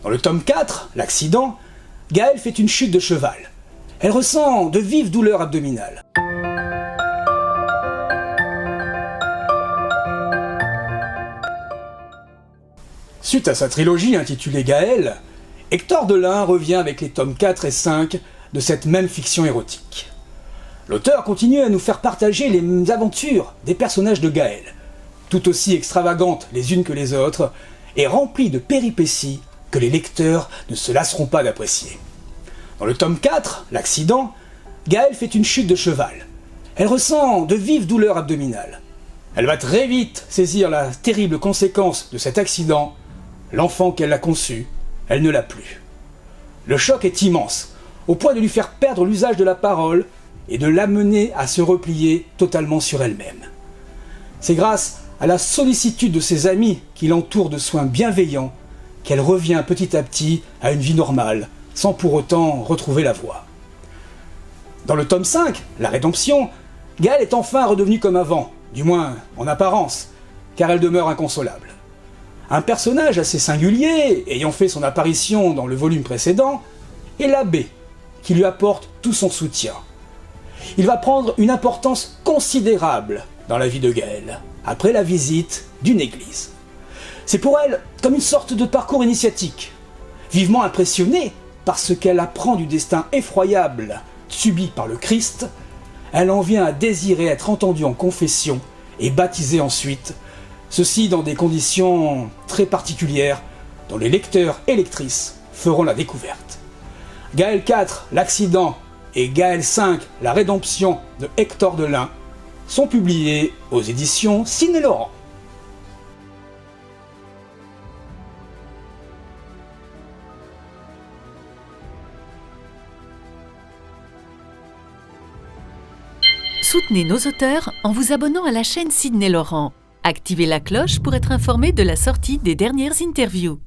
Dans le tome 4, l'accident, Gaëlle fait une chute de cheval. Elle ressent de vives douleurs abdominales. Suite à sa trilogie intitulée Gaëlle, Hector Delin revient avec les tomes 4 et 5 de cette même fiction érotique. L'auteur continue à nous faire partager les aventures des personnages de Gaëlle, tout aussi extravagantes les unes que les autres, et remplies de péripéties que les lecteurs ne se lasseront pas d'apprécier. Dans le tome 4, l'accident, Gaëlle fait une chute de cheval. Elle ressent de vives douleurs abdominales. Elle va très vite saisir la terrible conséquence de cet accident. L'enfant qu'elle a conçu, elle ne l'a plus. Le choc est immense, au point de lui faire perdre l'usage de la parole et de l'amener à se replier totalement sur elle-même. C'est grâce à la sollicitude de ses amis qui l'entourent de soins bienveillants qu'elle revient petit à petit à une vie normale, sans pour autant retrouver la voie. Dans le tome 5, La Rédemption, Gaëlle est enfin redevenue comme avant, du moins en apparence, car elle demeure inconsolable. Un personnage assez singulier, ayant fait son apparition dans le volume précédent, est l'abbé, qui lui apporte tout son soutien. Il va prendre une importance considérable dans la vie de Gaëlle, après la visite d'une église. C'est pour elle comme une sorte de parcours initiatique. Vivement impressionnée par ce qu'elle apprend du destin effroyable subi par le Christ, elle en vient à désirer être entendue en confession et baptisée ensuite, ceci dans des conditions très particulières dont les lecteurs et lectrices feront la découverte. Gaëlle 4, l'accident, et Gaëlle 5, la rédemption de Hector Delin sont publiés aux éditions Sidney Laurent. Soutenez nos auteurs en vous abonnant à la chaîne Sidney Laurent. Activez la cloche pour être informé de la sortie des dernières interviews.